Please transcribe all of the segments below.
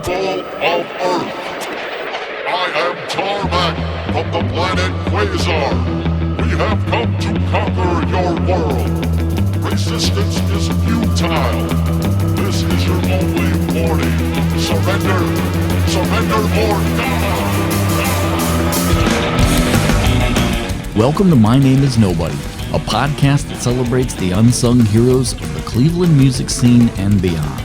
people of Earth. I am Tarmac from the planet Quasar. We have come to conquer your world. Resistance is futile. This is your only warning. Surrender. Surrender or die. Welcome to My Name is Nobody, a podcast that celebrates the unsung heroes of the Cleveland music scene and beyond.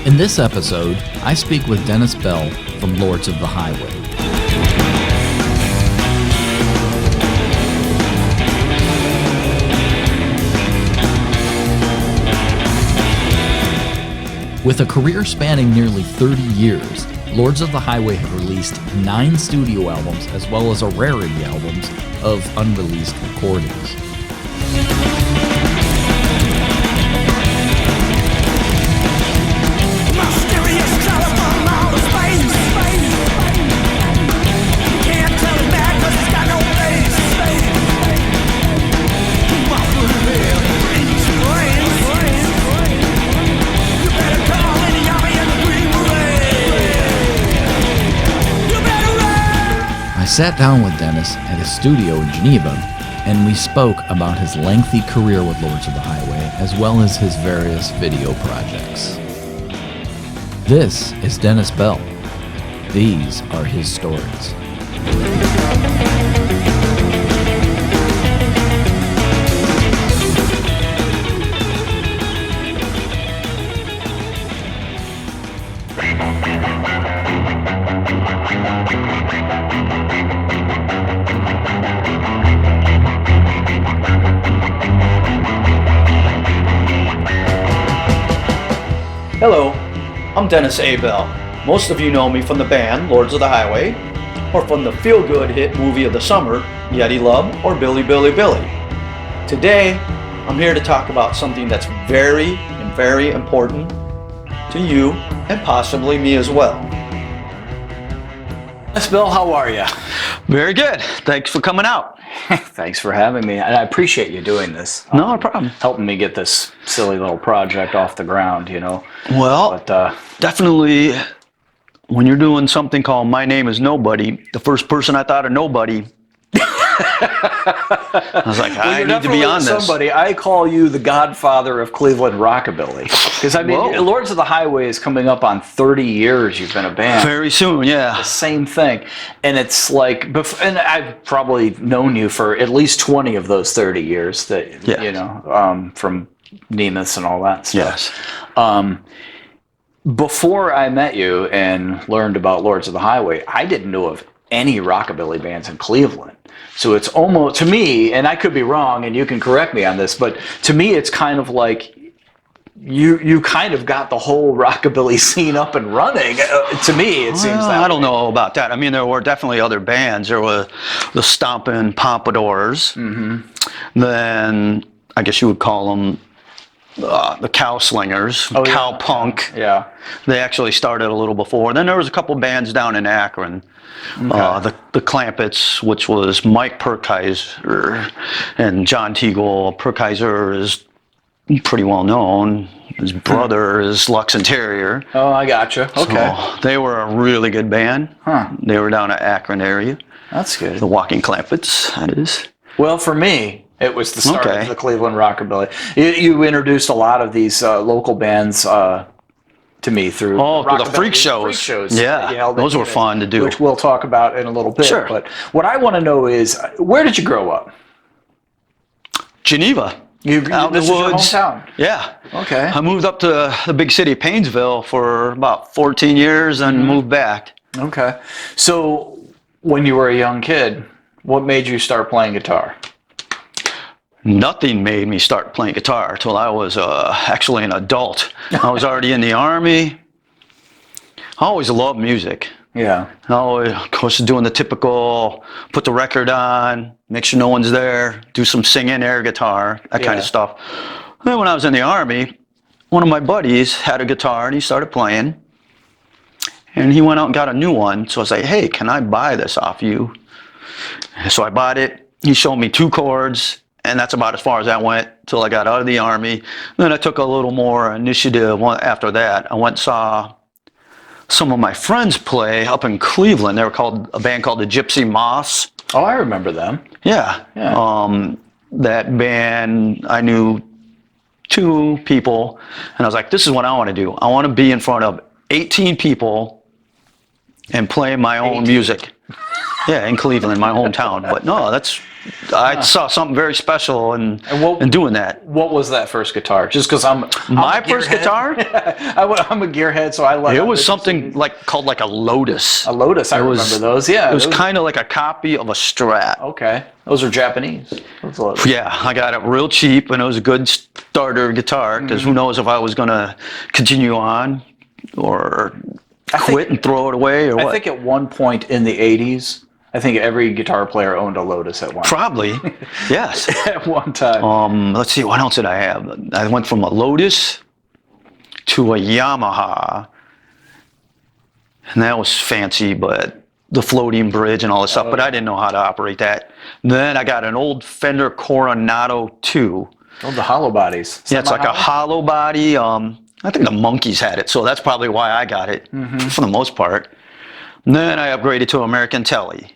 In this episode, I speak with Dennis Bell from Lords of the Highway. With a career spanning nearly 30 years, Lords of the Highway have released 9 studio albums as well as a rarity albums of unreleased recordings. I sat down with Dennis at his studio in Geneva, and we spoke about his lengthy career with Lords of the Highway, as well as his various video projects. This is Dennis Bell. These are his stories. Hello, I'm Dennis A. Bell. Most of you know me from the band Lords of the Highway, or from the feel-good hit movie of the summer, Yeti Love or Billy Billy Billy. Today, I'm here to talk about something that's very important to you and possibly me as well. Dennis Bell, how are you? Very good. Thanks for coming out. Thanks for having me, and I appreciate you doing this. No problem. Helping me get this silly little project off the ground, you know. Well, definitely when you're doing something called My Name is Nobody, the first person I thought of nobody, I was like, I need to be on this. Somebody, I call you the godfather of Cleveland Rockabilly. Because, I mean, Whoa. Lords of the Highway is coming up on 30 years you've been a band. Very soon, yeah. The same thing. And it's like, and I've probably known you for at least 20 of those 30 years, that Yes. you know, from Nemus and all that stuff. Yes. Before I met you and learned about Lords of the Highway, I didn't know of any rockabilly bands in Cleveland. So it's almost, to me, and I could be wrong, and you can correct me on this, but to me it's kind of like you kind of got the whole rockabilly scene up and running. To me, it seems that I don't know about that. I mean, there were definitely other bands. There were the Stompin' Pompadours. Mm-hmm. Then I guess you would call them the Cow Slingers, Cow Punk. Yeah. They actually started a little before. Then there was a couple bands down in Akron. Okay. The Clampets, which was Mike Perkaiser and John Teagle. Perkaiser is pretty well known. His brother is Lux Interior. Oh, I gotcha. Okay. So they were a really good band. Huh. They were down at Akron area. That's good. The Walking Clampets, that is. Well, for me, it was the start of the Cleveland Rockabilly. You introduced a lot of these local bands to me through the freak shows. Yeah, those were fun to do. Which we'll talk about in a little bit. Sure. But what I want to know is, where did you grow up? Geneva. Out in the woods. Your hometown? Yeah. Okay. I moved up to the big city of Painesville for about 14 years and moved back. Okay. So when you were a young kid, what made you start playing guitar? Nothing made me start playing guitar until I was actually an adult. I was already in the Army. I always loved music. Yeah. I always, of course, doing the typical, put the record on, make sure no one's there, do some singing, air guitar, that kind of stuff. Then when I was in the Army, one of my buddies had a guitar and he started playing. And he went out and got a new one. So I was like, hey, can I buy this off you? So I bought it. He showed me 2 chords. And that's about as far as I went till I got out of the Army. Then I took a little more initiative after that. I went and saw some of my friends play up in Cleveland. They were called a band called the Gypsy Moths. Oh, I remember them. Yeah. That band, I knew 2 people, and I was like, this is what I want to do. I want to be in front of 18 people and play my own music. Yeah, in Cleveland, my hometown. But no, I saw something very special in doing that. What was that first guitar? Just because my first guitar? I'm a gearhead, so I love it. It was something called a Lotus. A Lotus, I remember those. Yeah, it was kind of like a copy of a Strat. Okay, those are Japanese. Yeah, I got it real cheap, and it was a good starter guitar. Because who knows if I was going to continue on or quit and throw it away or what? I think at one point in the '80s. I think every guitar player owned a Lotus at one. Probably, yes. At one time. Let's see, what else did I have? I went from a Lotus to a Yamaha, and that was fancy, but the floating bridge and all this stuff. But I didn't know how to operate that. Then I got an old Fender Coronado 2. Oh, the hollow bodies. Yeah, it's like a hollow body. I think the Monkees had it, so that's probably why I got it for the most part. And then I upgraded to American Telly.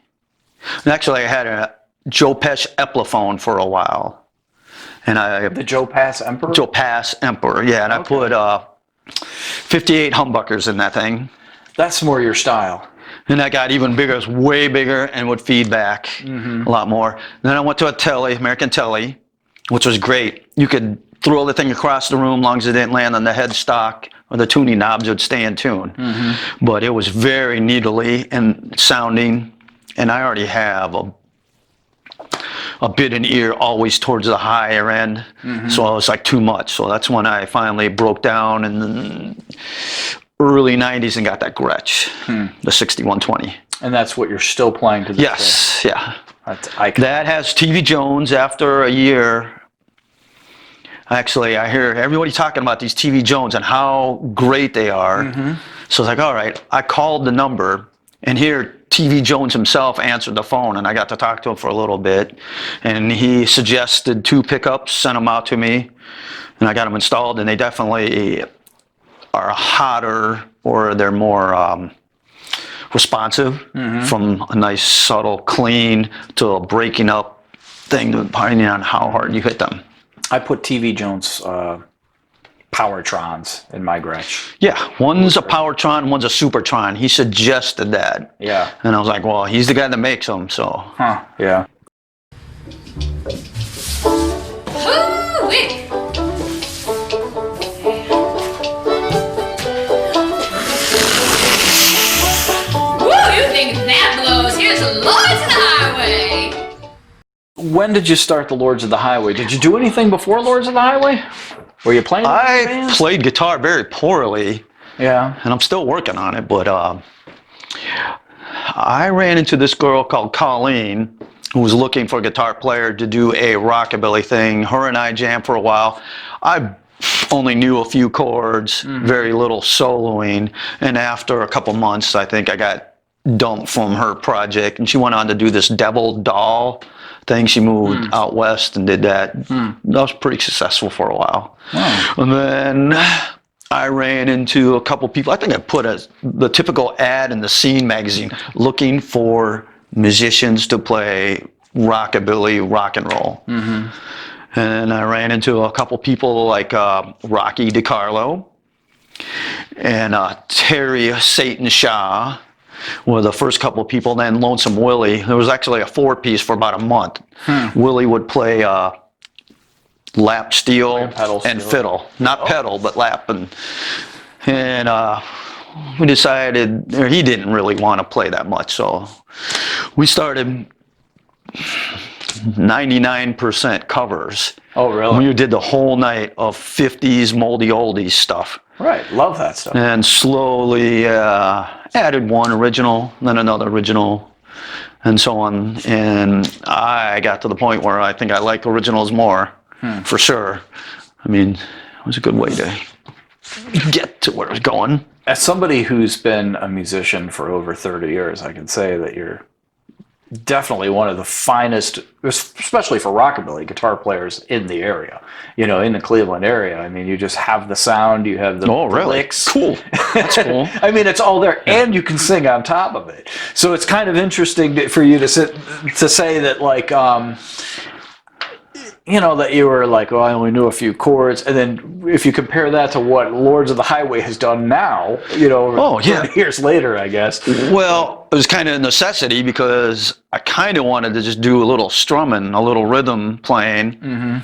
And actually, I had a Joe Pesci Epiphone for a while. And the Joe Pass Emperor? Joe Pass Emperor, yeah. And I put 58 humbuckers in that thing. That's more your style. And that got even bigger. It was way bigger and would feed back a lot more. And then I went to a Telly, American Telly, which was great. You could throw the thing across the room as long as it didn't land on the headstock or the tuning knobs would stay in tune. But it was very needly and sounding. And I already have a bit in ear always towards the higher end. So it was like too much. So that's when I finally broke down in the early 90s and got that Gretsch, the 6120. And that's what you're still playing to this day? Yes, yeah. That's iconic. That has TV Jones after a year. Actually, I hear everybody talking about these TV Jones and how great they are. So it's like, all right, I called the number, and here TV Jones himself answered the phone, and I got to talk to him for a little bit. And he suggested 2 pickups, sent them out to me, and I got them installed, and they definitely are hotter, or they're more responsive, from a nice, subtle clean to a breaking up thing, depending on how hard you hit them. I put TV Jones Powertrons in my Gretsch. Yeah, one's a Powertron, one's a Supertron. He suggested that. Yeah. And I was like, well, he's the guy that makes them, so. Yeah. Hoo-wee! Woo, you think that blows? Here's Lords of the Highway! When did you start the Lords of the Highway? Did you do anything before Lords of the Highway? Were you playing? I played guitar very poorly. Yeah. And I'm still working on it, but I ran into this girl called Colleen who was looking for a guitar player to do a rockabilly thing. Her and I jammed for a while. I only knew a few chords, very little soloing, and after a couple months, I think I got dumped from her project, and she went on to do this Devil Doll thing. She moved out west and did that. That was pretty successful for a while. Wow. And then I ran into a couple people. I think I put the typical ad in the Scene magazine looking for musicians to play rockabilly, rock and roll. And I ran into a couple people like Rocky DiCarlo and Terry Satan Shaw were the first couple of people. Then Lonesome Willie. There was actually a 4-piece for about a month. Willie would play lap steel and fiddle. Not pedal, but lap. And we decided, or he didn't really want to play that much, so we started 99% covers. Oh, really? We did the whole night of 50s moldy oldies stuff. Right, love that stuff. And slowly added one original, then another original, and so on. And I got to the point where I think I like originals more, for sure. I mean, it was a good way to get to where it's going. As somebody who's been a musician for over 30 years, I can say that you're definitely one of the finest, especially for rockabilly guitar players in the area, in the Cleveland area. I mean, you just have the sound, you have the licks. Cool. That's cool. I mean, it's all there, and you can sing on top of it. So it's kind of interesting for you to say that, like, that you were like, oh, I only knew a few chords, and then if you compare that to what Lords of the Highway has done now, 30 years later, I guess. Well, it was kind of a necessity because I kind of wanted to just do a little strumming, a little rhythm playing,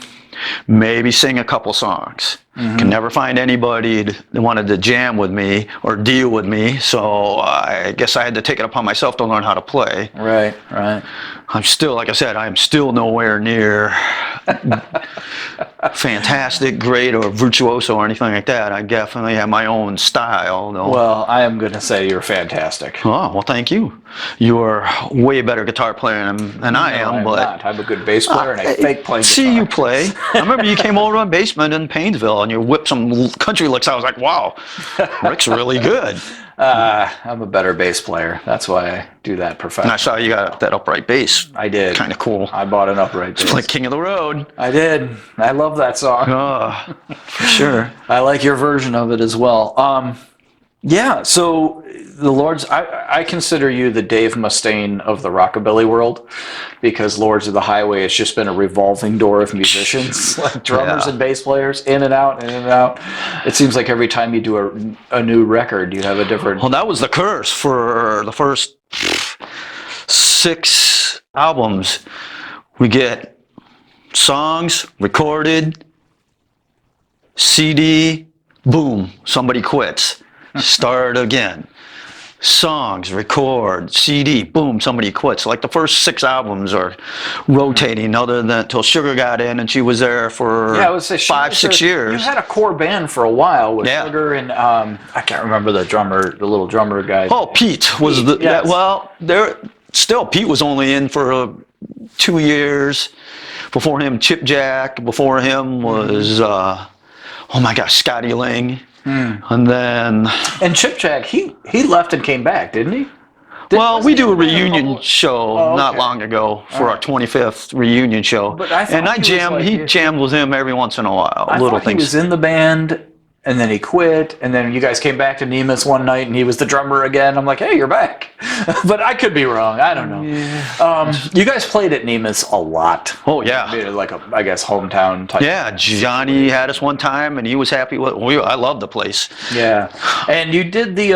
maybe sing a couple songs. Can never find anybody that wanted to jam with me or deal with me, so I guess I had to take it upon myself to learn how to play. Right. I'm still, like I said, I'm still nowhere near fantastic, great, or virtuoso or anything like that. I definitely have my own style, though. Well, I am going to say you're fantastic. Oh, well, thank you. You're a way better guitar player than I am. I'm but not. I'm a good bass player, and I fake play guitar. See you play. I remember you came over to my basement in Painesville, and you whipped some country licks. I was like, wow, Rick's really good. I'm a better bass player. That's why I do that professionally. And I saw you got that upright bass. I did. Kind of cool. I bought an upright bass. It's like King of the Road. I did. I love that song. Oh, for sure. I like your version of it as well. Yeah, so the Lords, I consider you the Dave Mustaine of the rockabilly world, because Lords of the Highway has just been a revolving door of musicians, like drummers and bass players, in and out, in and out. It seems like every time you do a new record, you have a different... Well, that was the curse for the first 6 albums. We get songs recorded, CD, boom, somebody quits. Start again. Songs, record, CD, boom, somebody quits. Like the first 6 albums are rotating, other than until Sugar got in, and she was there for 5-6 years. You had a core band for a while with Sugar and I can't remember the little drummer guy. Oh, Pete was Pete was only in for 2 years. Before him, Chip Jack. Before him was Scotty Ling. And Chip Jack, he left and came back, didn't he? We do a reunion show not long ago for our 25th reunion show. But he jammed with him every once in a while. I thought he was in the band, and then he quit, and then you guys came back to Nemus one night, and he was the drummer again. I'm like, hey, you're back. But I could be wrong. I don't know. Yeah. You guys played at Nemus a lot. Oh, yeah. Like I guess, hometown type. Yeah, Johnny had us one time, and he was happy with I loved the place. Yeah. And you did the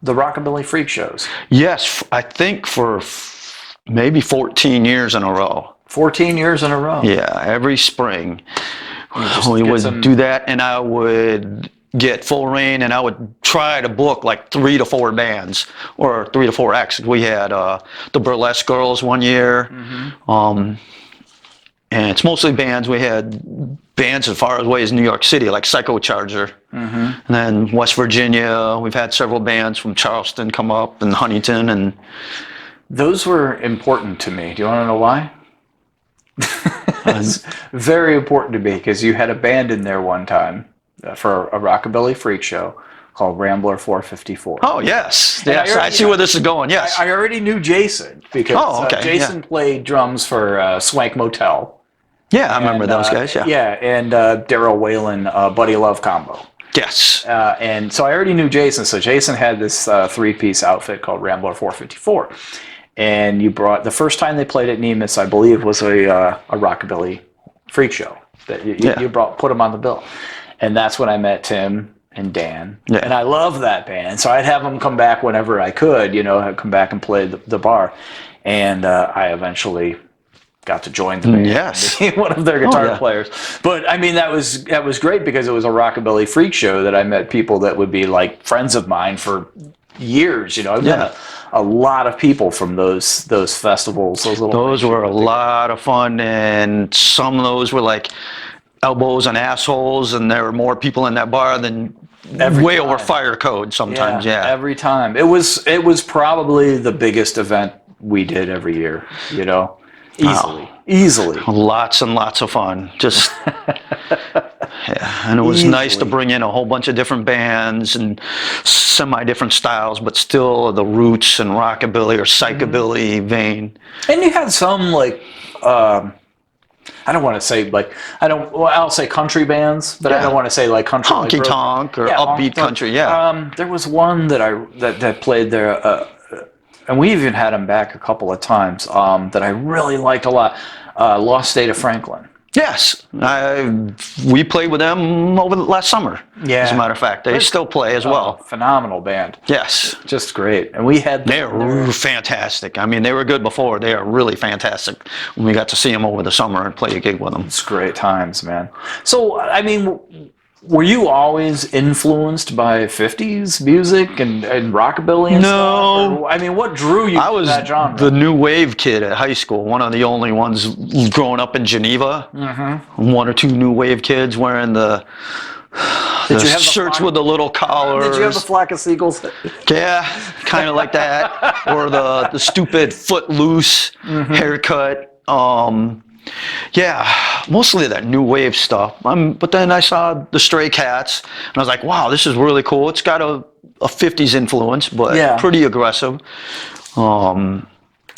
Rockabilly Freak shows. Yes, I think for maybe 14 years in a row. 14 years in a row. Yeah, every spring. We would do that, and I would get full rein, and I would try to book like 3 to 4 bands, or 3 to 4 acts. We had the Burlesque Girls one year, and it's mostly bands. We had bands as far away as New York City, like Psychocharger, and then West Virginia. We've had several bands from Charleston come up, and Huntington, and those were important to me. Do you want to know why? It's very important to me because you had a band in there one time for a Rockabilly Freak show called Rambler 454. Oh, yes. Yes, I see where this is going, yes. I already knew Jason because Jason played drums for Swank Motel. Yeah, I remember those guys, yeah. Yeah, and Daryl Whalen, Buddy Love combo. Yes. And so I already knew Jason. So Jason had this 3-piece outfit called Rambler 454. And you brought, the first time they played at Nemus, I believe, was a Rockabilly Freak show that you put them on the bill. And that's when I met Tim and Dan. Yeah. And I love that band. So I'd have them come back whenever I could, come back and play the bar. And I eventually got to join the band. Yes. One of their guitar players. But I mean, that was great because it was a Rockabilly Freak show that I met people that would be like friends of mine for years. I've met a lot of people from those festivals. Those were a lot of fun, and some of those were like elbows and assholes, and there were more people in that bar than way over fire code sometimes. Yeah, every time. It was probably the biggest event we did every year. Easily. Lots and lots of fun. Just And it was nice to Easily. bring in a whole bunch of different bands and semi-different styles, but still the roots and rockabilly or psychobilly vein. And you had some like, I don't want to say like, I'll say country bands, but I Yeah. don't want to say like country. like Honky tonk or Yeah, upbeat honky tonk. country, yeah. There was one that played there, and we even had him back a couple of times, that I really liked a lot. Lost State of Franklin. Yes, we played with them over the last summer. Yeah. As a matter of fact, they still play as well. Phenomenal band. Yes, Just great. And we had they're fantastic. I mean, they were good before. They are really fantastic when we got to see them over the summer and play a gig with them. It's great times, man. So, I mean, were you always influenced by 50s music and rockabilly and stuff? No. Or, I mean, what drew you I to was that genre? the new wave kid at high school, one of the only ones growing up in Geneva. Mm-hmm. One or two new wave kids wearing the Did you have the shirts flock- with the little collars. Did you have the flock of seagulls? Yeah, kind of like that. Or the stupid footloose haircut. Yeah, mostly that new wave stuff. But then I saw the Stray Cats, and I was like, wow, this is really cool. It's got a 50s influence, but Yeah. pretty aggressive.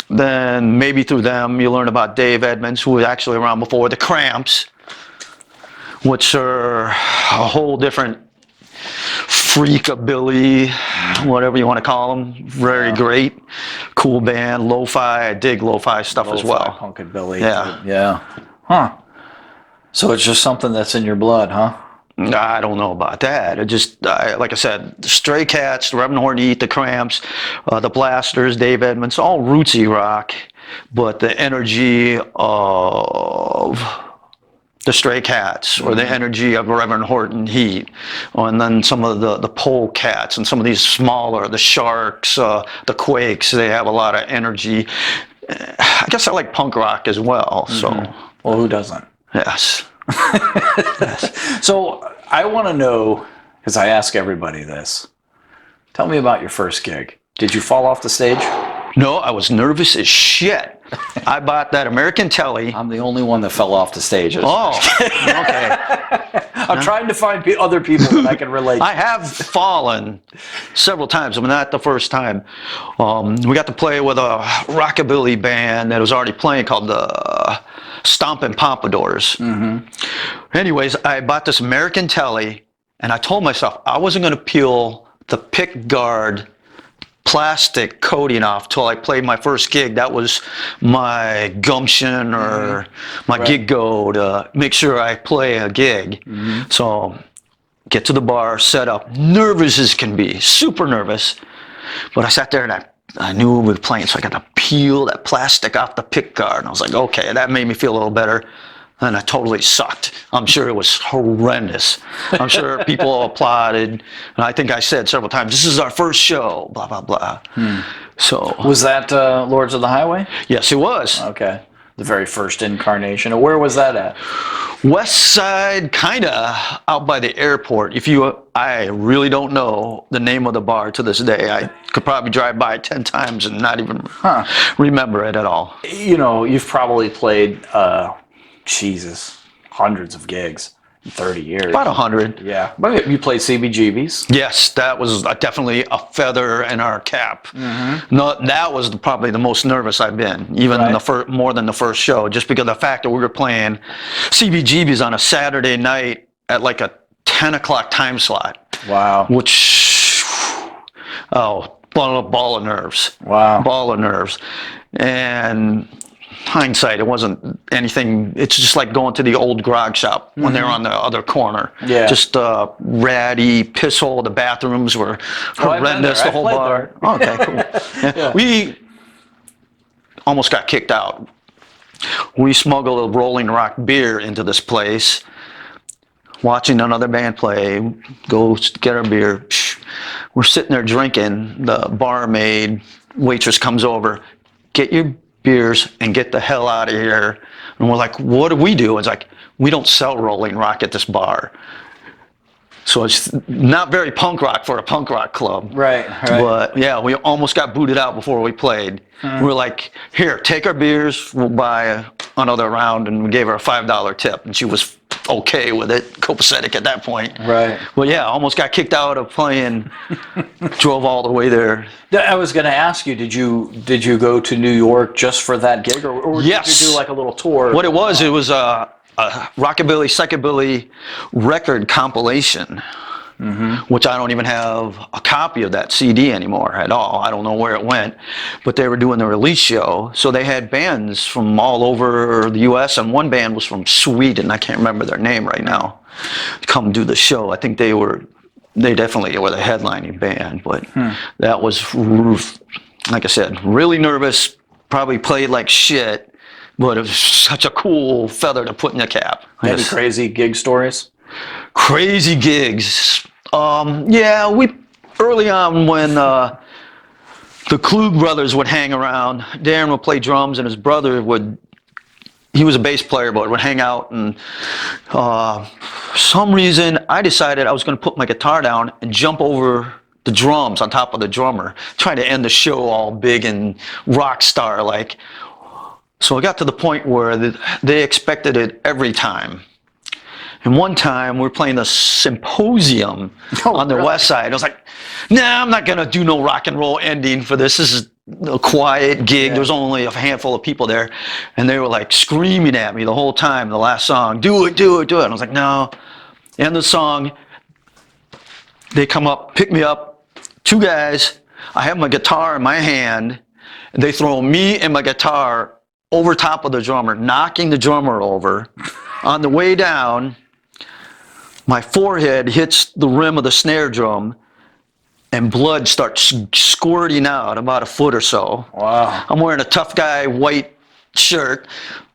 Then maybe through them, you learn about Dave Edmonds, who was actually around before the Cramps, which are a whole different freakabilly, whatever you want to call them. Very great, cool band, lo-fi. I dig lo-fi stuff as well. Punkabilly. Yeah. Yeah. Huh. So it's just something that's in your blood, huh? I don't know about that. Like I said, the Stray Cats, the Reverend Horton, the Cramps, the Blasters, Dave Edmonds, all rootsy rock, but the energy of the Stray Cats or the energy of Reverend Horton Heat, and then some of the Pole Cats and some of these smaller, the Sharks, the Quakes, they have a lot of energy. I guess I like punk rock as well, so Well, who doesn't? yes. So I want to know, because I ask everybody this, tell me about your first gig. Did you fall off the stage? No, I was nervous as shit. I bought that American Telly. I'm the only one that fell off the stage. Oh, okay. I'm trying to find other people that I can relate to. I have fallen several times. I mean, not the first time. We got to play with a rockabilly band that was already playing called the Stompin' Pompadours. Anyways, I bought this American Telly, and I told myself I wasn't going to peel the pick guard plastic coating off till I played my first gig. That was my gumption or my gig go to make sure I play a gig. So get to the bar, set up, nervous as can be, super nervous. But I sat there and I knew we were playing, so I got to peel that plastic off the pick guard. And I was like, okay, that made me feel a little better. And I totally sucked. I'm sure it was horrendous. I'm sure people applauded. And I think I said several times, this is our first show, blah, blah, blah. So, Was that Lords of the Highway? yes, it was. Okay. The very first incarnation. Where was that at? West Side, kind of out by the airport. I really don't know the name of the bar to this day. I could probably drive by it 10 times and not even remember it at all. You know, you've probably played, hundreds of gigs in 30 years. About 100. Yeah. But you played CBGBs. Yes, that was definitely a feather in our cap. No, that was probably the most nervous I've been, even in the more than the first show, just because of the fact that we were playing CBGBs on a Saturday night at like a 10 o'clock time slot. Wow. Which, ball of nerves. Wow. Ball of nerves. And hindsight, it wasn't anything. It's just like going to the old grog shop when they're on the other corner. Yeah. Just ratty piss hole. The bathrooms were horrendous. there. The whole I played bar. Oh, okay, cool. Yeah. We almost got kicked out. We smuggled a Rolling Rock beer into this place. Watching another band play, go get our beer. We're sitting there drinking. The barmaid, waitress comes over. Get your beers and get the hell out of here. And we're like, what do we do? It's like, we don't sell Rolling Rock at this bar. So it's not very punk rock for a punk rock club. Right. But yeah, we almost got booted out before we played. We were like, here, take our beers, we'll buy another round, and we gave her a $5 tip, and she was okay with it, copacetic at that point. Right. Well, yeah, almost got kicked out of playing. Drove all the way there. I was going to ask you, did you go to New York just for that gig, or Yes. did you do like a little tour? What it was a Rockabilly, Psychobilly record compilation, which I don't even have a copy of that CD anymore at all. I don't know where it went, but they were doing the release show, so they had bands from all over the U.S. and one band was from Sweden. I can't remember their name right now. Come do the show. I think they definitely were the headlining band, but that was, like I said, really nervous. Probably played like shit. But it was such a cool feather to put in the cap. Any crazy gig stories? Crazy gigs. Yeah, we early on when the Klug brothers would hang around. Darren would play drums, and his brother he was a bass player, but would hang out. And for some reason, I decided I was going to put my guitar down and jump over the drums on top of the drummer, trying to end the show all big and rock star like. So it got to the point where they expected it every time. And one time we were playing a symposium on the west side. I was like, nah, I'm not going to do no rock and roll ending for this. This is a quiet gig. There was only a handful of people there. And they were like screaming at me the whole time, the last song, do it, do it, do it. And I was like, no. End the song. They come up, pick me up, two guys. I have my guitar in my hand. And they throw me and my guitar over top of the drummer, knocking the drummer over. On the way down, my forehead hits the rim of the snare drum and blood starts squirting out about a foot or so. Wow. I'm wearing a tough guy white shirt.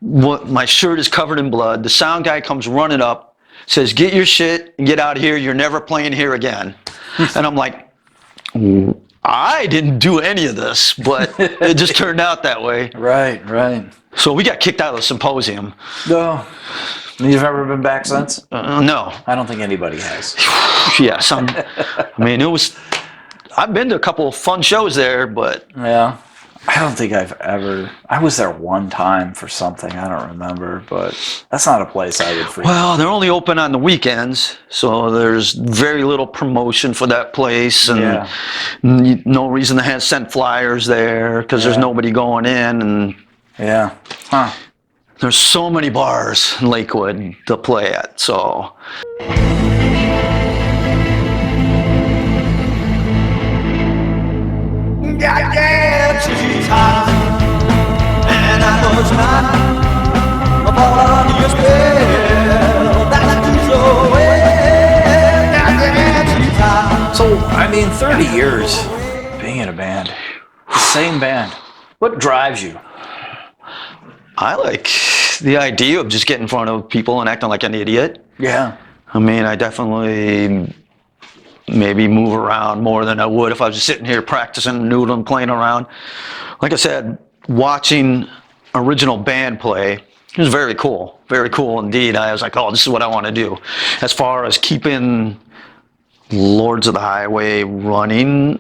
My shirt is covered in blood. The sound guy comes running up, says, get your shit and get out of here. You're never playing here again. And I'm like, I didn't do any of this, but it just turned out that way. Right. So we got kicked out of the symposium. No. You've ever been back since? No. I don't think anybody has. Yes. I've been to a couple of fun shows there, but. Yeah. I don't think I was there one time for something, I don't remember, but that's not a place I would frequent. Well, they're only open on the weekends, so there's very little promotion for that place, and no reason to send flyers there, because there's nobody going in, and yeah. Huh. There's so many bars in Lakewood to play at, so. So, I mean, 30 years being in a band, the same band. What drives you? I like the idea of just getting in front of people and acting like an idiot. Yeah. I mean, I definitely maybe move around more than I would if I was just sitting here practicing, noodling, playing around. Like I said, watching original band play, it was very cool indeed. I was like, oh, this is what I want to do. As far as keeping Lords of the Highway running,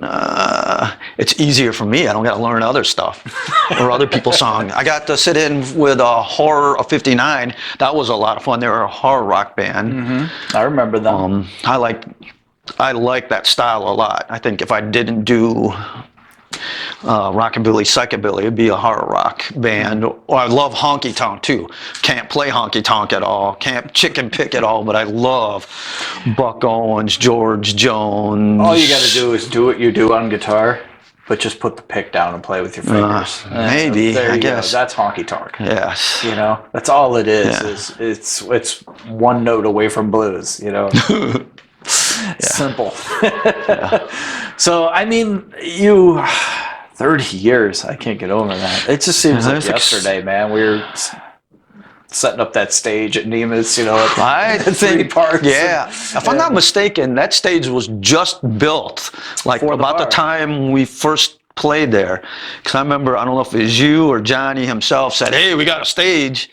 it's easier for me. I don't got to learn other stuff or other people's songs. I got to sit in with a Horror of 59. That was a lot of fun. They were a horror rock band. Mm-hmm. I remember them. I like that style a lot. I think if I didn't do Rockabilly, Psychobilly, it'd be a horror rock band. Or I love honky tonk too. Can't play honky tonk at all. Can't chicken pick at all. But I love Buck Owens, George Jones. All you got to do is do what you do on guitar, but just put the pick down and play with your fingers. Maybe, I guess. That's honky tonk. Yes. You know, that's all it is. Yeah. It's one note away from blues. You know. Simple. So, I mean, 30 years, I can't get over that. It just seems like yesterday, man. We were setting up that stage at Nemus, you know, I think, 3 parts. Yeah. If I'm not mistaken, that stage was just built, like about the time we first played there. Because I remember, I don't know if it was you or Johnny himself said, hey, we got a stage.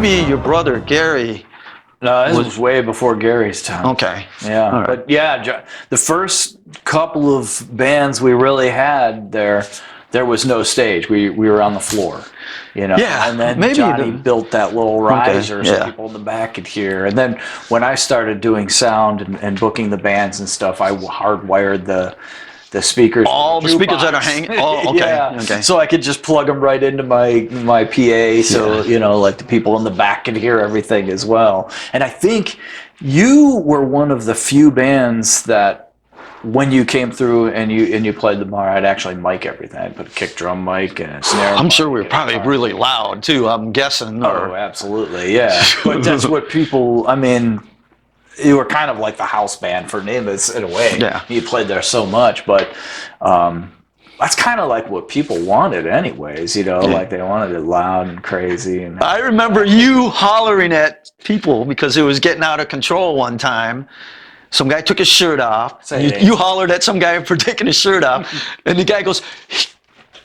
maybe your brother Gary. No, this was way before Gary's time. Okay. Yeah, All right. but yeah, the first couple of bands we really had there was no stage. We were on the floor, you know. Yeah, and then maybe Johnny built that little riser so people in the back could hear. And then when I started doing sound and booking the bands and stuff, I hardwired the speakers. All the speakers that are jukebox. hanging. Oh, okay. Yeah. Okay. So I could just plug them right into my PA, so you know, like the people in the back could hear everything as well. And I think you were one of the few bands that, when you came through and you played the bar, I'd actually mic everything. I'd put a kick drum mic and a snare. I'm mic sure we were and a probably guitar. really loud too. I'm guessing. Oh, absolutely, yeah. But that's what people. I mean, you were kind of like the house band for Nimbus in a way. Yeah. You played there so much, but that's kind of like what people wanted anyways, you know, like they wanted it loud and crazy. And I remember you hollering at people because it was getting out of control one time. Some guy took his shirt off. You hollered at some guy for taking his shirt off, and the guy goes,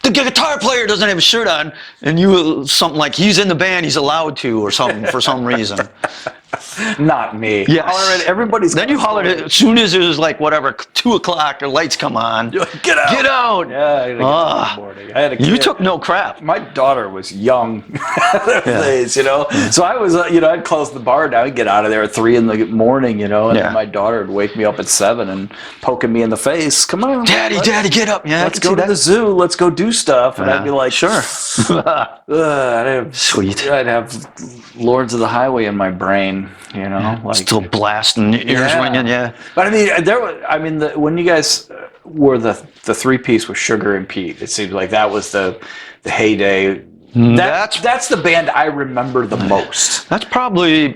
"The guitar player doesn't have a shirt on," and you something like, "He's in the band, he's allowed to," or something for some reason. Not me. Yes. Hollered at everybody's. Then you hollered as soon as it was like whatever 2 o'clock, the lights come on. You're like, get out! Get out! Yeah, I had to get up in the morning. I had a kid. You took no crap. My daughter was young those days, you know. So I was, you know, I'd close the bar down, I'd get out of there at 3 in the morning, you know, and then my daughter would wake me up at 7 and poking me in the face. Come on, Daddy, get up! Yeah, let's go to the zoo. Let's go do stuff. And I'd be like, sure. Sweet. I'd have Lords of the Highway in my brain, you know, like Still blasting, ears ringing, yeah. But I mean, when you guys were the 3-piece with Sugar and Pete, it seems like that was the heyday. That's the band I remember the most. That's probably, I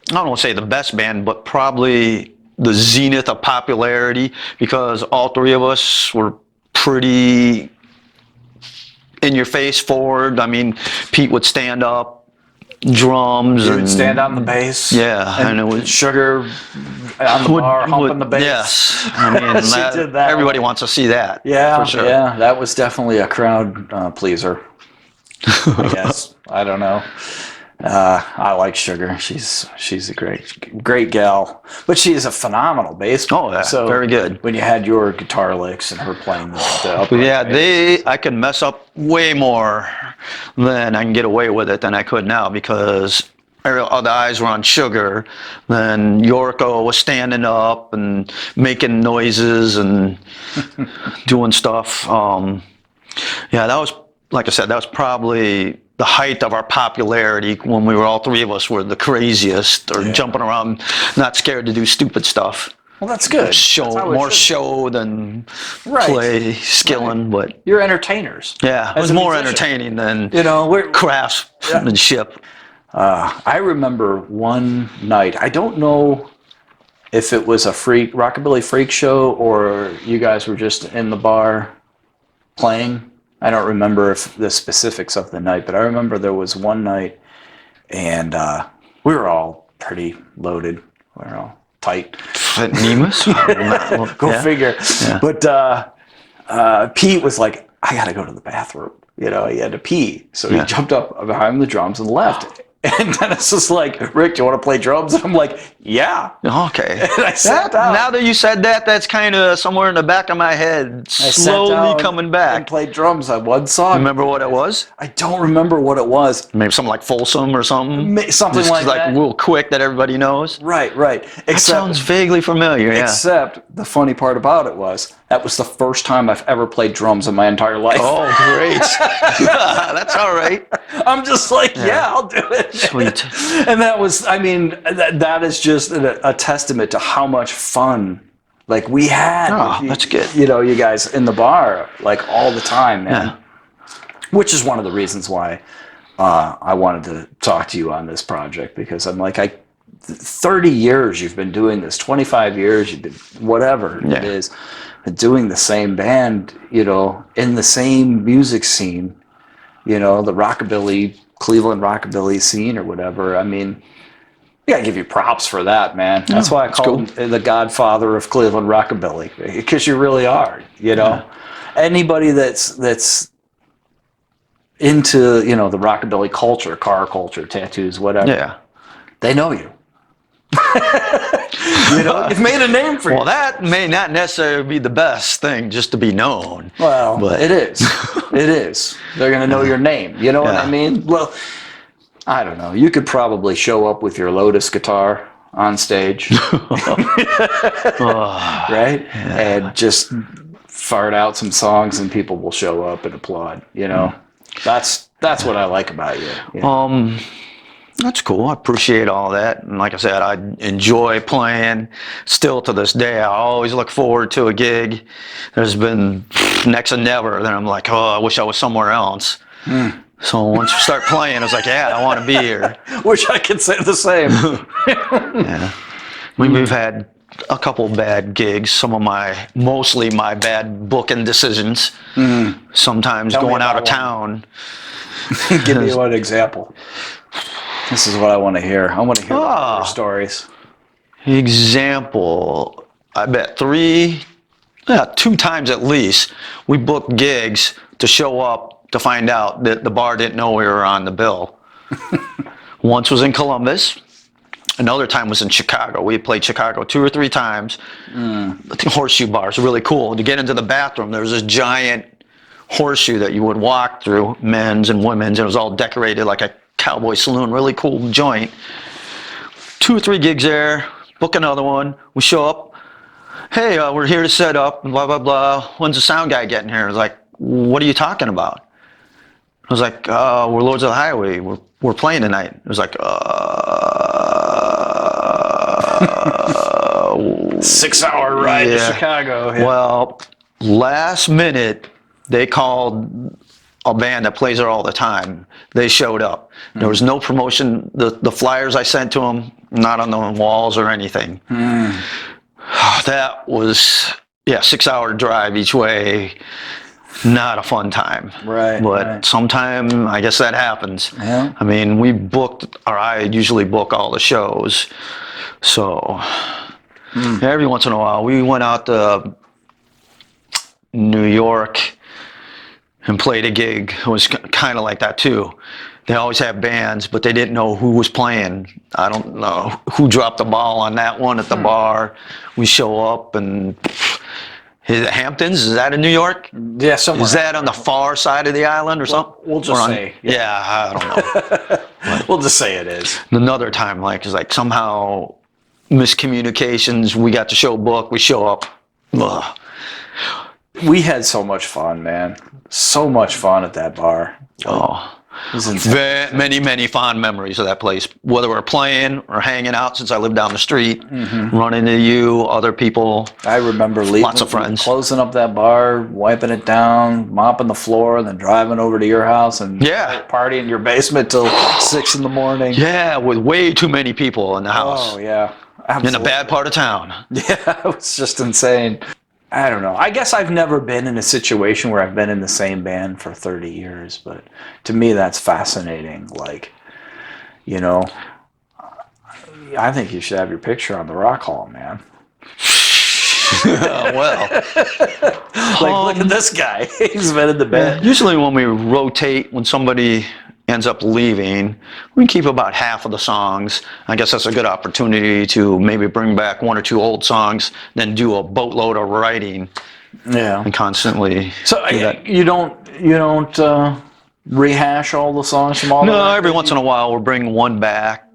don't want to say the best band, but probably the zenith of popularity, because all 3 of us were pretty in your face forward. I mean, Pete would stand up, drums, You and would stand on the bass. Yeah, and it was Sugar on the bar, humping the bass. Yes, I mean, She did that. everybody wants to see that. Yeah, for sure. yeah, that was definitely a crowd pleaser. I guess. I don't know. I like Sugar. She's a great gal, but she is a phenomenal bass player. Oh, yeah, so very good. When you had your guitar licks and her playing the upright Yeah, bass. I can mess up way more than I can get away with it than I could now, because all the eyes were on Sugar. Then Yorko was standing up and making noises and doing stuff. Yeah, that was, like I said, that was probably the height of our popularity, when we were all 3 of us were the craziest, or jumping around, not scared to do stupid stuff. Well, that's good. More show than play skilling, but you're entertainers. Yeah, it was more entertaining than craftsmanship. I remember one night. I don't know if it was a rockabilly freak show or you guys were just in the bar playing. I don't remember the specifics of the night, but I remember there was one night, and we were all pretty loaded. We were all tight. Go figure. Yeah. But Pete was like, "I got to go to the bathroom." You know, he had to pee. So he jumped up behind the drums and left. And Dennis was like, "Rick, do you want to play drums?" And I'm like, "Yeah." Okay. And I sat down. Now that you said that, that's kind of somewhere in the back of my head, slowly coming back. And played drums on one song. Remember what it was? I don't remember what it was. Maybe something like Folsom or something? Something just like that. real quick that everybody knows? Right. That sounds vaguely familiar, yeah. Except the funny part about it was, that was the first time I've ever played drums in my entire life. Oh, great. That's all right. I'm just like, yeah, I'll do it. Sweet. And that was, I mean, that is just a testament to how much fun, like, we had. Oh, that's good. You know, you guys in the bar, like, all the time, man. Yeah. Which is one of the reasons why I wanted to talk to you on this project, because I'm like, 30 years you've been doing this, 25 years you've been, whatever it is, doing the same band, you know, in the same music scene, you know, the rockabilly, Cleveland Rockabilly scene or whatever. I mean, I gotta give you props for that, man. That's why I call him the godfather of Cleveland Rockabilly, because you really are, you know. Anybody that's into, you know, the rockabilly culture, car culture, tattoos, whatever. Yeah. They know you. You know, you've made a name for Well, you. that may not necessarily be the best thing, just to be known. Well, but it is. It is. They're going to know your name. You know what I Yeah. mean? Well, I don't know. You could probably show up with your Lotus guitar on stage, right? And just fart out some songs, and people will show up and applaud. You know, that's what I like about you. Yeah. That's cool. I appreciate all that. And like I said, I enjoy playing. Still to this day, I always look forward to a gig. There's been next to never that I'm like, oh, I wish I was somewhere else. So once you start playing, it's like, yeah, I want to be here. Wish I could say the same. Yeah. We've had a couple bad gigs. Mostly my bad booking decisions. Sometimes Tell me going out of about town. Give me one example. This is what I want to hear. I want to hear your stories. Example, I bet 2 times at least, we booked gigs to show up to find out that the bar didn't know we were on the bill. Once was in Columbus. Another time was in Chicago. We had played Chicago 2 or 3 times. The horseshoe bar is really cool. To get into the bathroom, there was this giant horseshoe that you would walk through, men's and women's, and it was all decorated like a cowboy saloon, really cool joint. 2 or 3 gigs there, book another one. We show up. Hey, we're here to set up, and blah, blah, blah. When's the sound guy getting here? I was like, what are you talking about? I was like, we're Lords of the Highway. We're playing tonight. It was like, 6-hour ride to yeah. Chicago. Yeah. Well, last minute, they called a band that plays there all the time. They showed up. There was no promotion. The flyers I sent to them, not on the walls or anything. That was, 6-hour drive each way. Not a fun time. Right. But sometime, I guess that happens. Yeah. I mean, I usually book all the shows. So every once in a while, we went out to New York and played a gig. It was kind of like that too. They always have bands, but they didn't know who was playing. I don't know who dropped the ball on that one at the bar. We show up and is it Hamptons? Is that in New York? Yeah, somewhere. Is that on the far side of the island or something? We'll just say. Yeah, I don't know. We'll just say it is. Another time, it's like somehow miscommunications. We got the show booked. We show up. Ugh. We had so much fun, man. So much fun at that bar. Oh. It was insane. Many fond memories of that place. Whether we're playing or hanging out, since I live down the street, running into you, other people. I remember leaving, Lots of friends. closing up that bar, wiping it down, mopping the floor, then driving over to your house and partying in your basement till 6 in the morning. Yeah, with way too many people in the house. Oh, yeah. Absolutely. In a bad part of town. Yeah, it was just insane. I don't know. I guess I've never been in a situation where I've been in the same band for 30 years, but to me that's fascinating. Like, you know, I think you should have your picture on the Rock Hall, man. Well. Look at this guy. He's been in the band. Usually when we rotate, when somebody ends up leaving, we keep about half of the songs. I guess that's a good opportunity to maybe bring back 1 or 2 old songs, then do a boatload of writing. Yeah. And constantly. So you don't rehash all the songs from all the No, every once in a while we'll bring one back,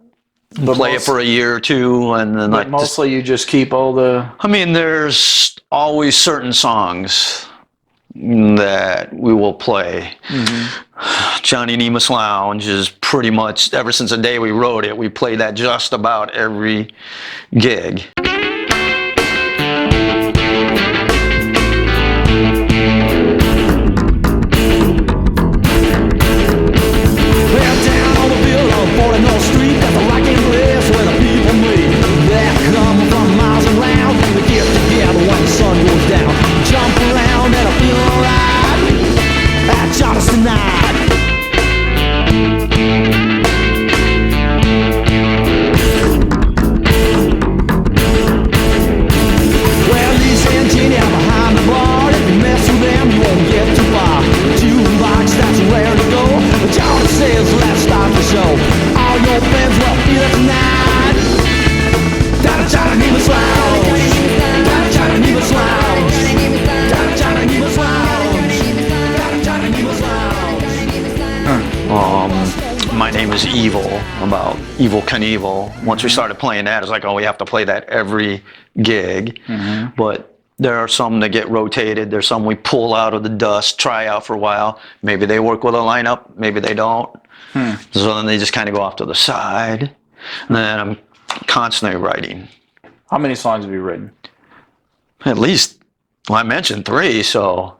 play it for a year or 2, and then but mostly you just keep all the. I mean, there's always certain songs that we will play. Johnny Nemus Lounge is pretty much, ever since the day we wrote it, we played that just about every gig. was Evil, about Evil Knievel. Once we started playing that, it's like, oh, we have to play that every gig. But there are some that get rotated. There's some we pull out of the dust, try out for a while. Maybe they work with a lineup, maybe they don't. So then they just kind of go off to the side. And then I'm constantly writing. How many songs have you written? At least, well, I mentioned 3, so.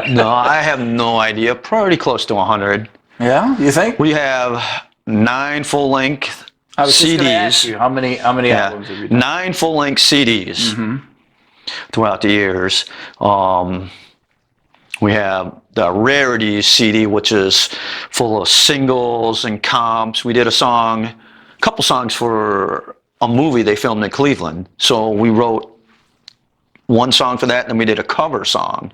No, I have no idea. Pretty close to 100. Yeah, you think? We have 9 full-length I was just CDs. gonna ask you, how many albums have you done? 9 full-length CDs throughout the years. We have the Rarities CD, which is full of singles and comps. We did a couple songs for a movie they filmed in Cleveland. So we wrote one song for that, and then we did a cover song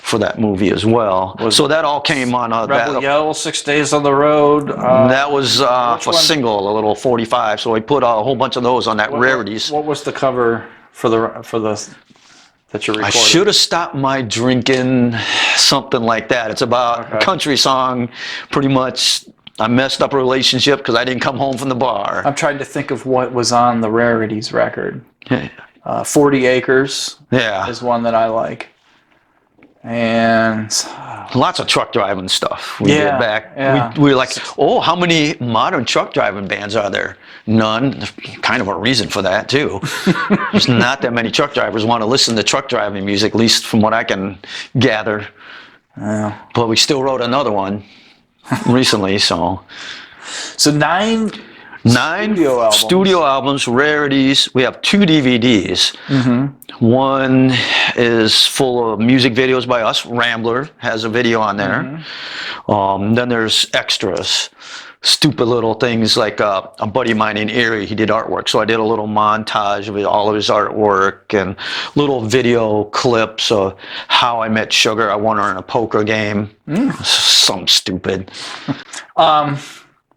for that movie as well. So that all came on Rebel Yell, 6 Days on the Road. that was a single, a little 45. So we put a whole bunch of those on that Rarities. What was the cover for the that you recorded? I should have stopped my drinking, something like that. It's about a country song, pretty much. I messed up a relationship because I didn't come home from the bar. I'm trying to think of what was on the Rarities record. 40 Acres is one that I like. And lots of truck driving stuff we did back. Yeah. We were like, oh, how many modern truck driving bands are there? None. There's kind of a reason for that, too. There's not that many truck drivers want to listen to truck driving music, at least from what I can gather. But we still wrote another one recently, so 9 studio albums, Rarities. We have 2 DVDs. One is full of music videos by us. Rambler has a video on there. Then there's extras, stupid little things like a buddy of mine in Erie, he did artwork. So I did a little montage of all of his artwork and little video clips of how I met Sugar. I won her in a poker game. Something stupid.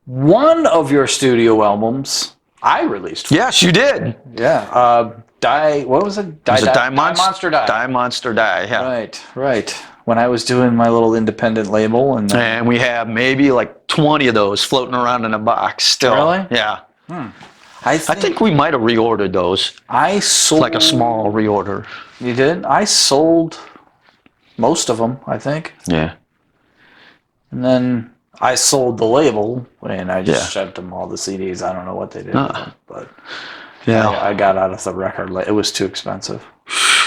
One of your studio albums I released. Yes, you did. Yeah. What was it? Die Monster Die. Die Monster Die, yeah. Right. When I was doing my little independent label. And we have maybe like 20 of those floating around in a box still. Really? Yeah. I think we might have reordered those. I sold. Like a small reorder. You did? I sold most of them, I think. Yeah. And then I sold the label, and I just shipped them all the CDs. I don't know what they did with them, but I got out of the record. It was too expensive.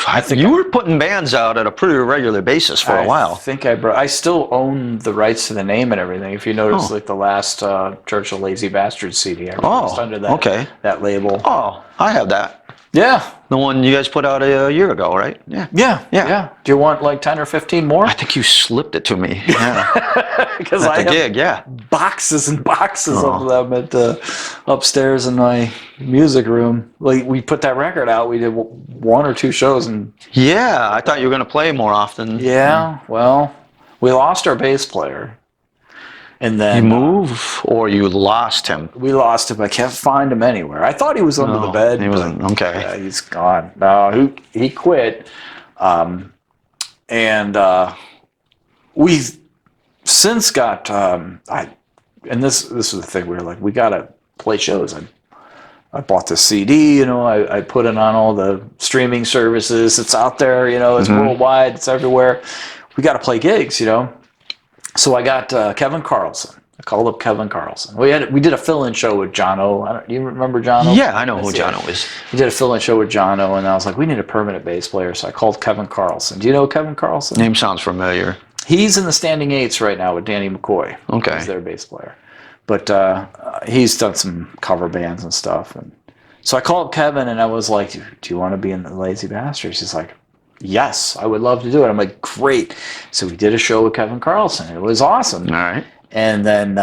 I think you were putting bands out at a pretty regular basis for a while. I think I still own the rights to the name and everything. If you notice, like the last Church of Lazy Bastards CD, I released under that label. Oh, I have that. Yeah. The one you guys put out a year ago, right? Yeah. Yeah. Do you want like 10 or 15 more? I think you slipped it to me. Yeah. Because I have boxes and boxes of them at upstairs in my music room. Like we put that record out, we did 1 or 2 shows, and I thought you were going to play more often. Yeah. Well, we lost our bass player. And then you move, or you lost him? We lost him. I can't find him anywhere. I thought he was under the bed. He wasn't. Okay. Yeah, he's gone. No, he quit. We've since got. And this is the thing. We were like, we gotta play shows. I bought the CD. I put it on all the streaming services. It's out there. It's worldwide. It's everywhere. We got to play gigs. So I got Kevin Carlson. I called up Kevin Carlson. We did a fill-in show with Jono. Do you remember Jono? Yeah, I know who Jono is. We did a fill-in show with Jono, and I was like, we need a permanent bass player. So I called Kevin Carlson. Do you know Kevin Carlson? Name sounds familiar. He's in the Standing Eights right now with Danny McCoy. Okay. He's their bass player. But he's done some cover bands and stuff. And so I called Kevin, and I was like, do you want to be in the Lazy Bastards? He's like, yes, I would love to do it. I'm like, great. So we did a show with Kevin Carlson. It was awesome. All right. And then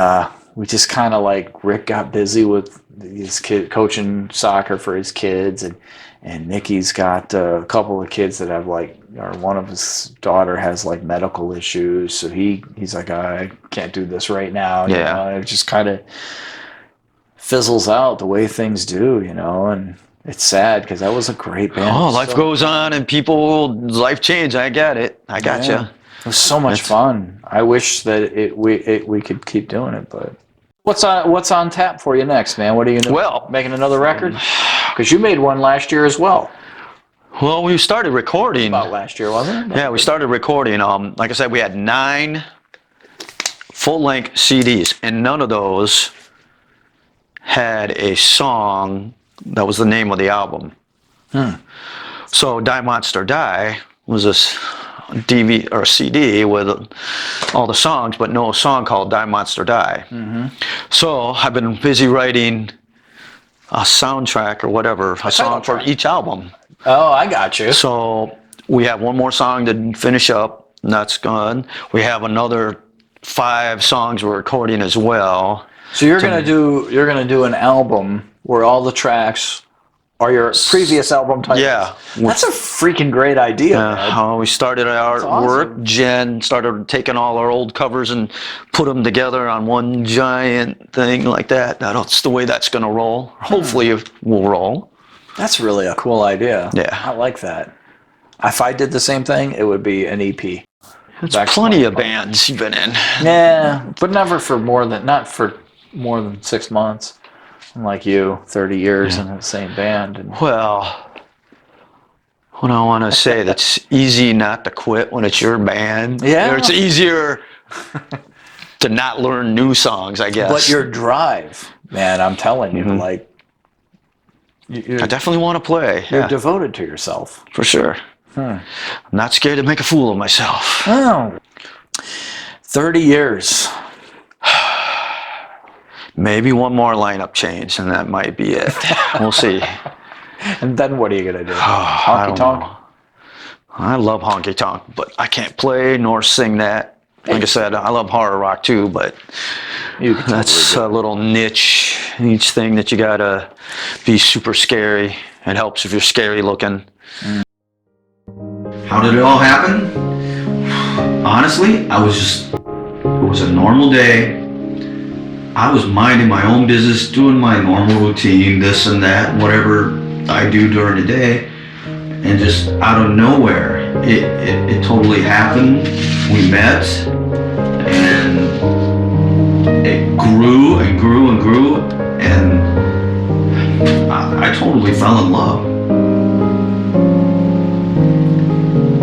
we just kind of like, Rick got busy with his kid coaching soccer for his kids, and Nikki's got a couple of kids that have one of his daughter has like medical issues. So he's like, I can't do this right now. And it just kind of fizzles out the way things do, and it's sad because that was a great band. Oh, life goes on and life change. I get it. I got you. It was so much fun. I wish that we could keep doing it, but what's on tap for you next, man? What are you making another record? Because you made one last year as well. Well, we started recording About last year, wasn't it? Yeah, we started recording. Like I said, we had 9 full-length CDs, and none of those had a song that was the name of the album. So Die Monster Die was this DVD or CD with all the songs, but no song called Die Monster Die. So I've been busy writing a soundtrack or whatever, a song for each album. Oh, I got you. So we have one more song to finish up, and that's gone. We have another 5 songs we're recording as well. So you're gonna do an album where all the tracks are your previous album titles. Yeah, that's a freaking great idea. We started our work. Jen started taking all our old covers and put them together on one giant thing like that. That's the way that's gonna roll. Hopefully, it will roll. That's really a cool idea. Yeah, I like that. If I did the same thing, it would be an EP. There's plenty of bands you've been in. Yeah, but never for not for more than 6 months. Like you, 30 years in the same band. Well, what I want to say, that's easy not to quit when it's your band. Yeah. It's easier to not learn new songs, I guess. But your drive, man, I'm telling you, like... I definitely want to play. You're devoted to yourself. For sure. I'm not scared to make a fool of myself. Oh. 30 years. Maybe one more lineup change, and that might be it. We'll see. And then what are you going to do? I don't Honky-tonk? know. I love honky tonk, but I can't play nor sing that. Like I said, I love horror rock too, but that's a little niche thing that you gotta be super scary. It helps if you're scary looking. How did it all happen? Honestly, it was a normal day. I was minding my own business, doing my normal routine, this and that, whatever I do during the day, and just out of nowhere, it totally happened. We met, and it grew and grew and grew, and I totally fell in love.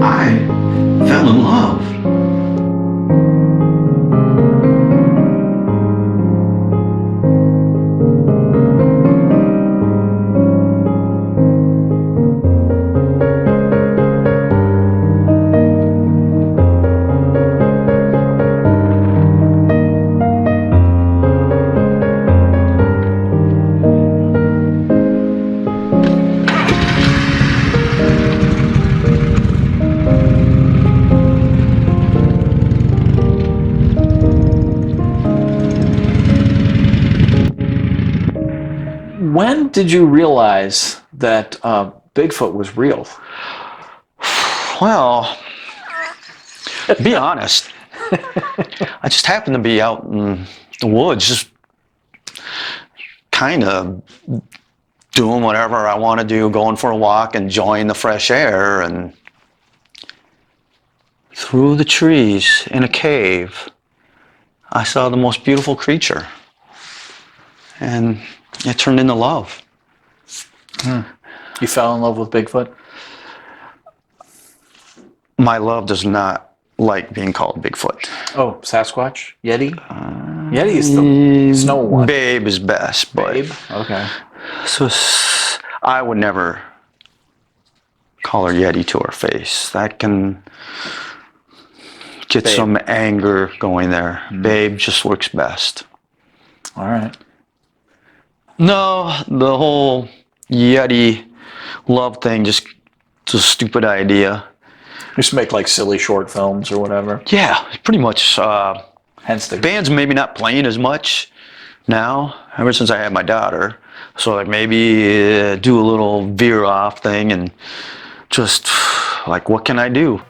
I fell in love. When did you realize that Bigfoot was real? Well, to be honest, I just happened to be out in the woods, just kind of doing whatever I want to do, going for a walk, enjoying the fresh air, and through the trees in a cave, I saw the most beautiful creature. And it turned into love. You fell in love with Bigfoot? My love does not like being called Bigfoot. Oh, Sasquatch? Yeti? Yeti is the snow one. Babe is best, but... Babe? Okay. So I would never call her Yeti to her face. That can get some anger going there. Babe just works best. All right. No, the whole Yeti love thing, just a stupid idea. Just make like silly short films or whatever. Yeah, pretty much. Hence the band's maybe not playing as much now, ever since I had my daughter. So like maybe do a little veer off thing and just like, what can I do?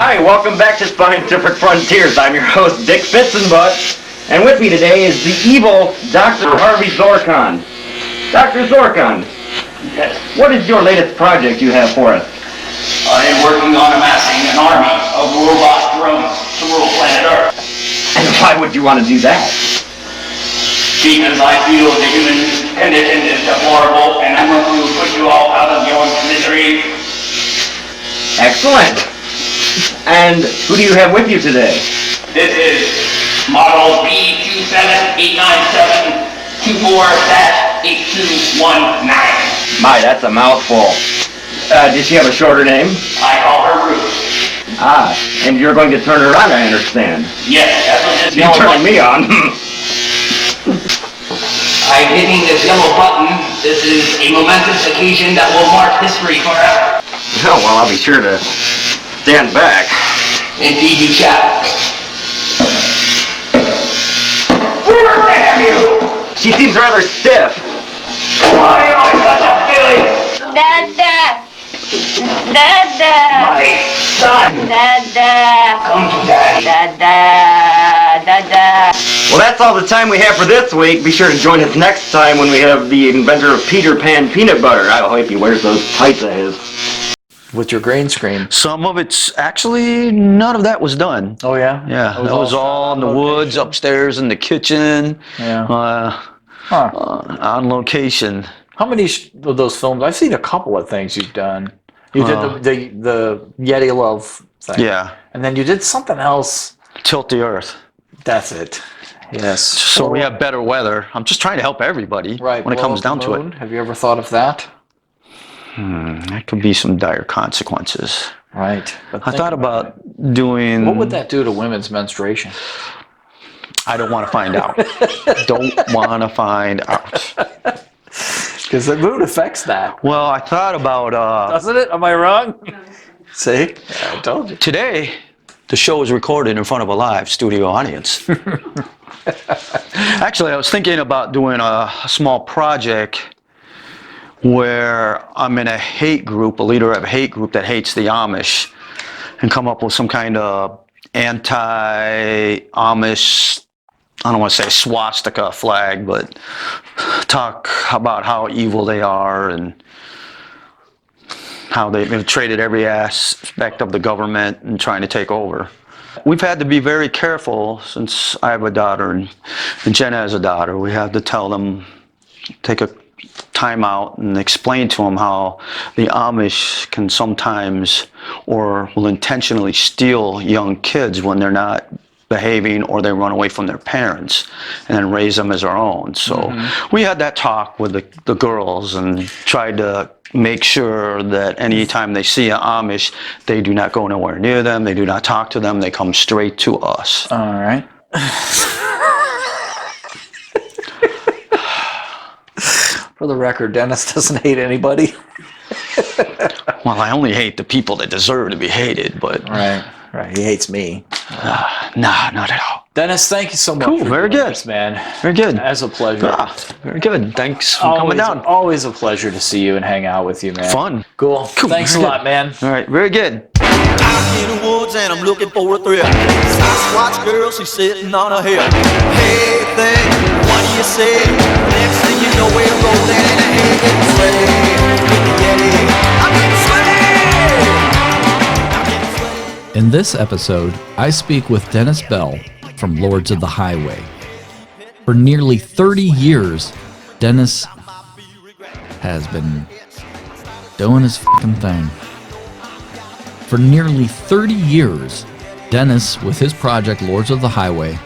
Hi, welcome back to Scientific Frontiers. I'm your host, Dick Fitzenbutt. And with me today is the evil Dr. Harvey Zorkon. Dr. Zorkon, what is your latest project you have for us? I am working on amassing an army of robot from to rule planet Earth. And why would you want to do that? Because I feel the human condition is deplorable, and I want to put you all out of your misery. Excellent. And who do you have with you today? This is model B278972-8219. My, that's a mouthful. Did she have a shorter name? I call her Ruth. Ah, and you're going to turn her on, I understand. Yes, that's what this You're yellow turning button. me on. I'm hitting this yellow button. This is a momentous occasion that will mark history forever. Oh, well, I'll be sure to stand back. Indeed you shall. Where have you? She seems rather stiff. Why am I such a filly? Dada! Dada! My son! Dada! Come to daddy. Dada! Dada! Well, that's all the time we have for this week. Be sure to join us next time when we have the inventor of Peter Pan peanut butter. I hope he wears those tights of his. With your green screen. Some of it's actually, none of that was done. Oh yeah? Yeah, that was all in the woods, upstairs in the kitchen, Yeah. on location. How many of those films? I've seen a couple of things you've done. You did the Yeti Love thing. Yeah, And then you did something else. tilt the earth. That's it. Yes. So we have better weather. I'm just trying to help everybody Right. when it comes down to it. Moon. Have you ever thought of that? That could be some dire consequences. Right. But I think thought about doing... What would that do to women's menstruation? I don't want to find out. Don't want to find out. Because the moon affects that. Well, I thought about... Doesn't it? Am I wrong? See? Yeah, I told you. Today, the show was recorded in front of a live studio audience. Actually, I was thinking about doing a small project where I'm in a hate group, a leader of a hate group that hates the Amish, and come up with some kind of anti-Amish, I don't want to say swastika flag, but talk about how evil they are and how they've traded every aspect of the government and trying to take over. We've had to be very careful since I have a daughter and Jenna has a daughter. We have to tell them, take a time out and explain to them how the Amish can sometimes or will intentionally steal young kids when they're not behaving or they run away from their parents and then raise them as our own. So we had that talk with the girls and tried to make sure that anytime they see an Amish, they do not go nowhere near them, they do not talk to them, they come straight to us. All right. For the record, Dennis doesn't hate anybody. Well, I only hate the people that deserve to be hated, but... Right. He hates me. Nah, not at all. Dennis, thank you so much. Cool, for very doing good. this, man. Very good. As a pleasure. Very good. Thanks for coming down. Always a pleasure to see you and hang out with you, man. Fun. Cool. Thanks a very lot, good. man. All right, very good. Out in the woods and I'm looking for a thrill. Sasquatch girl, she's sitting on a hill. Hey thing, what do you say? Next thing you know, we're rolling in a hay getting sweaty. I'm getting sweaty. In this episode, I speak with Dennis Bell from Lords of the Highway. For nearly 30 years, Dennis has been doing his fucking thing. For nearly 30 years, Dennis, with his project Lords of the Highway,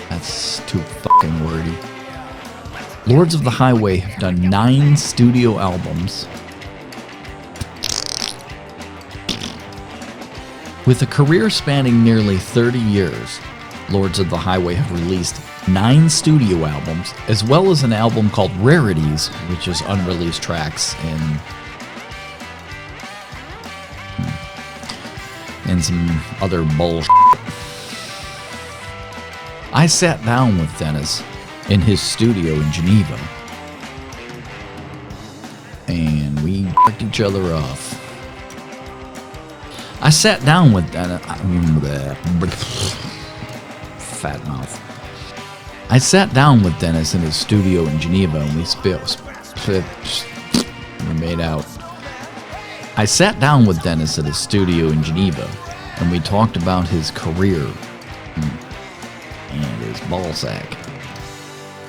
that's too fucking wordy. Lords of the Highway have done 9 studio albums. With a career spanning nearly 30 years, Lords of the Highway have released 9 studio albums, as well as an album called Rarities, which is unreleased tracks and some other bullshit. I sat down with Dennis in his studio in Geneva, and we jerked each other off. I sat down with Dennis. Fat mouth. I sat down with Dennis in his studio in Geneva, and we made out. I sat down with Dennis at his studio in Geneva, and we talked about his career and his ballsack.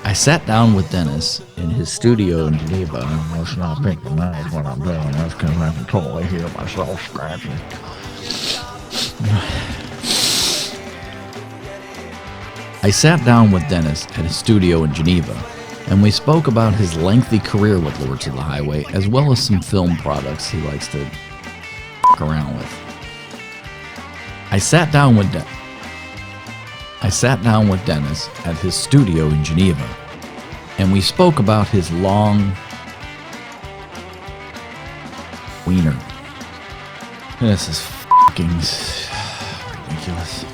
I sat down with Dennis in his studio in Geneva. I must not think tonight what I'm doing. That's because I can totally hear myself scratching. I sat down with Dennis at his studio in Geneva, and we spoke about his lengthy career with Lords of the Highway, as well as some film products he likes to f*** around with. I sat down with Dennis at his studio in Geneva, and we spoke about his long wiener. This is f***ing ridiculous.